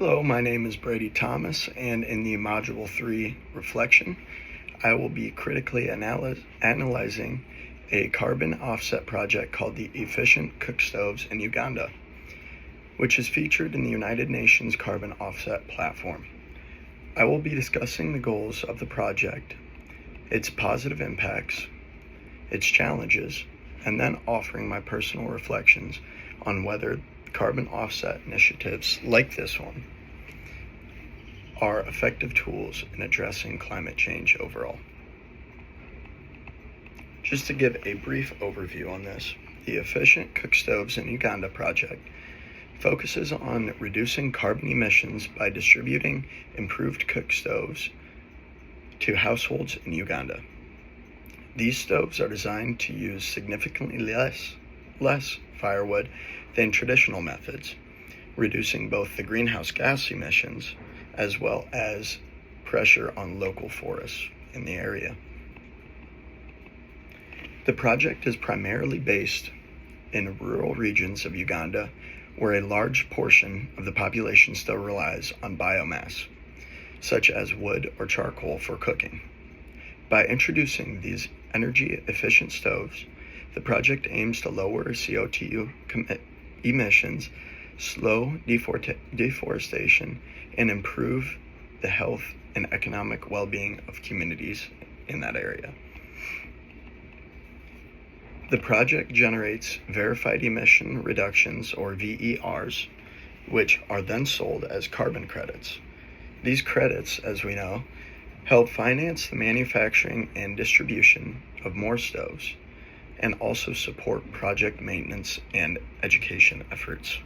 Hello, my name is Brady Thomas, and in the Module 3 reflection, I will be critically analyzing a carbon offset project called the Efficient Cook Stoves in Uganda, which is featured in the United Nations Carbon Offset Platform. I will be discussing the goals of the project, its positive impacts, its challenges, and then offering my personal reflections on whether carbon offset initiatives like this one are effective tools in addressing climate change overall. Just to give a brief overview on this, the Efficient Cook Stoves in Uganda project focuses on reducing carbon emissions by distributing improved cook stoves to households in Uganda. These stoves are designed to use significantly less firewood than traditional methods, reducing both the greenhouse gas emissions as well as pressure on local forests in the area. The project is primarily based in rural regions of Uganda, where a large portion of the population still relies on biomass, such as wood or charcoal for cooking. By introducing these energy-efficient stoves, the project aims to lower CO2 emissions, slow deforestation, and improve the health and economic well-being of communities in that area. The project generates verified emission reductions, or VERs, which are then sold as carbon credits. These credits, as we know, help finance the manufacturing and distribution of more stoves, and also support project maintenance and education efforts.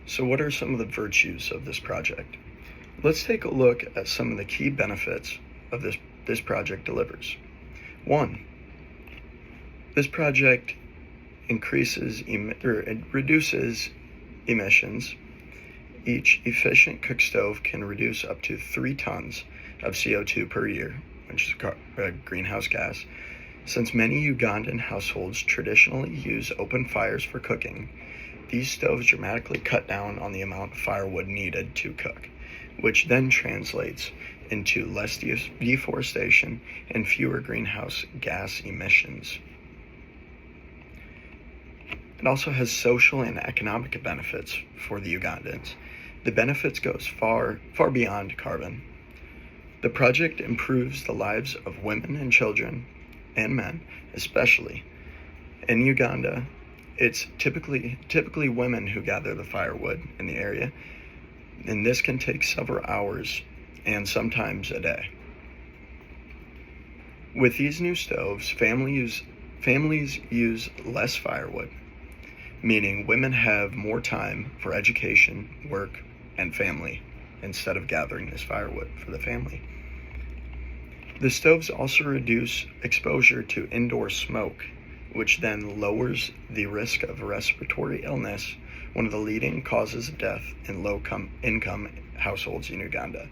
So what are some of the virtues of this project? Let's take a look at some of the key benefits of this project delivers. 1, this project reduces emissions. Each efficient cook stove can reduce up to 3 tons of CO2 per year, which is a greenhouse gas. Since many Ugandan households traditionally use open fires for cooking, these stoves dramatically cut down on the amount of firewood needed to cook, which then translates into less deforestation and fewer greenhouse gas emissions. It also has social and economic benefits for the Ugandans. The benefits goes far beyond carbon. The project improves the lives of women and children, and men especially. In Uganda, it's typically women who gather the firewood in the area, and this can take several hours and sometimes a day. With these new stoves, families use less firewood, meaning women have more time for education, work, and family instead of gathering this firewood for the family. The stoves also reduce exposure to indoor smoke, which then lowers the risk of respiratory illness, one of the leading causes of death in low-income households in Uganda.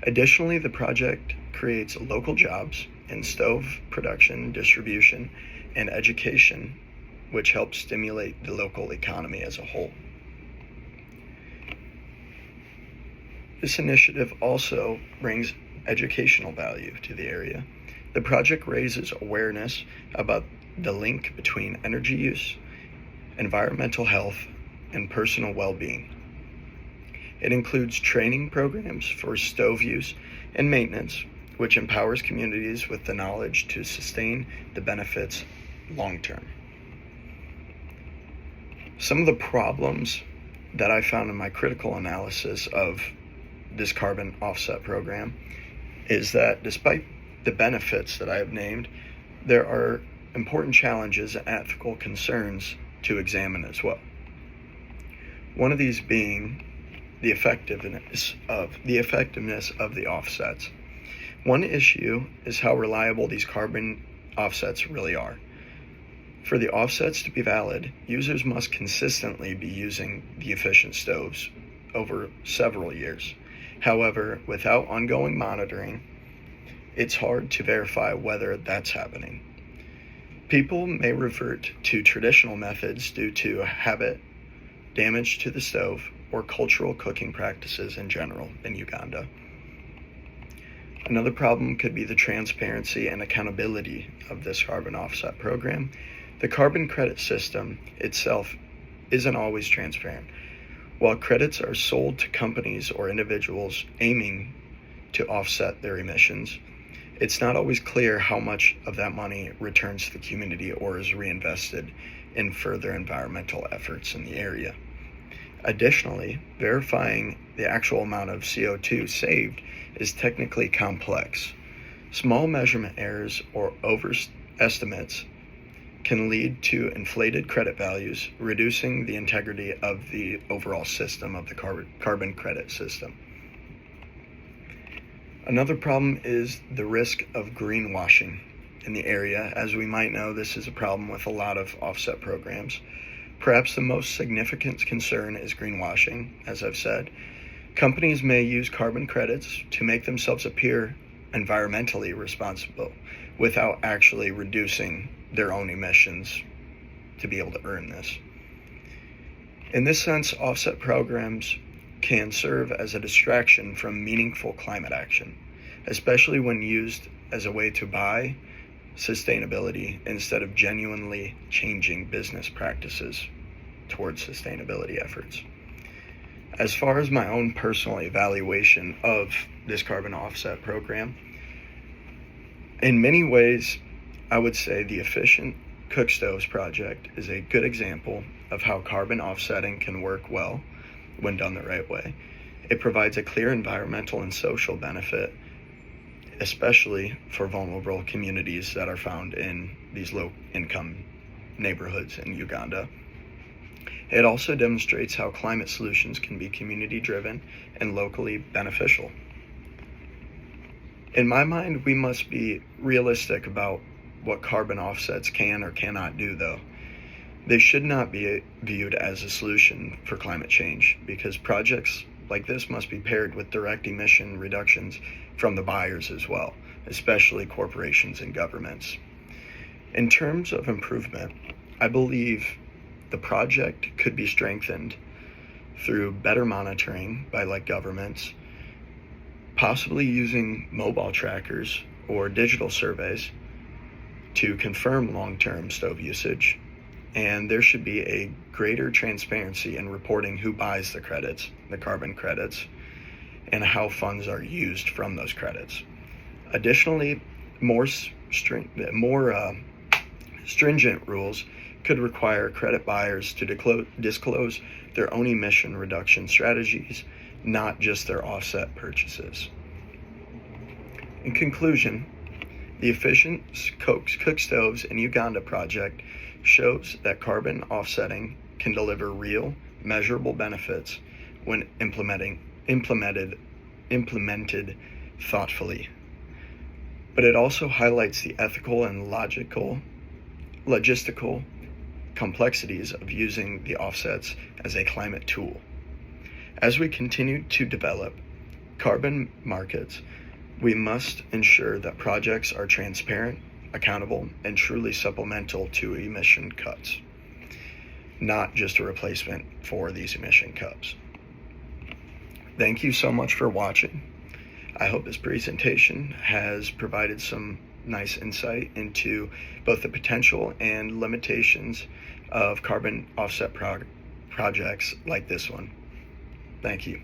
Additionally, the project creates local jobs in stove production, distribution, and education, which helps stimulate the local economy as a whole. This initiative also brings educational value to the area. The project raises awareness about the link between energy use, environmental health, and personal well-being. It includes training programs for stove use and maintenance, which empowers communities with the knowledge to sustain the benefits long-term. Some of the problems that I found in my critical analysis of this carbon offset program is that despite the benefits that I have named, there are important challenges and ethical concerns to examine as well. One of these being the effectiveness of the offsets. One issue is how reliable these carbon offsets really are. For the offsets to be valid, users must consistently be using the efficient stoves over several years. However, without ongoing monitoring, it's hard to verify whether that's happening. People may revert to traditional methods due to habit damage to the stove, or cultural cooking practices in general in Uganda. Another problem could be the transparency and accountability of this carbon offset program. The carbon credit system itself isn't always transparent. While credits are sold to companies or individuals aiming to offset their emissions, it's not always clear how much of that money returns to the community or is reinvested in further environmental efforts in the area. Additionally, verifying the actual amount of CO2 saved is technically complex. Small measurement errors or overestimates can lead to inflated credit values, reducing the integrity of the overall system of the carbon credit system. Another problem is the risk of greenwashing in the area. As we might know, this is a problem with a lot of offset programs. Perhaps the most significant concern is greenwashing, as I've said. Companies may use carbon credits to make themselves appear environmentally responsible without actually reducing their own emissions to be able to earn this. In this sense, offset programs can serve as a distraction from meaningful climate action, especially when used as a way to buy sustainability instead of genuinely changing business practices towards sustainability efforts. As far as my own personal evaluation of this carbon offset program, in many ways, I would say the Efficient Cook Stoves project is a good example of how carbon offsetting can work well when done the right way. It provides a clear environmental and social benefit, especially for vulnerable communities that are found in these low-income neighborhoods in Uganda. It also demonstrates how climate solutions can be community-driven and locally beneficial. In my mind, we must be realistic about what carbon offsets can or cannot do, though. They should not be viewed as a solution for climate change, because projects like this must be paired with direct emission reductions from the buyers as well, especially corporations and governments. In terms of improvement, I believe the project could be strengthened through better monitoring by governments, possibly using mobile trackers or digital surveys to confirm long-term stove usage, and there should be a greater transparency in reporting who buys the credits, the carbon credits, and how funds are used from those credits. Additionally, more stringent rules could require credit buyers to disclose their own emission reduction strategies, not just their offset purchases. In conclusion, the Efficient Cook Stoves in Uganda project shows that carbon offsetting can deliver real, measurable benefits when implemented thoughtfully. But it also highlights the ethical and logistical complexities of using the offsets as a climate tool. As we continue to develop carbon markets, we must ensure that projects are transparent, accountable, and truly supplemental to emission cuts, not just a replacement for these emission cuts. Thank you so much for watching. I hope this presentation has provided some nice insight into both the potential and limitations of carbon offset projects like this one. Thank you.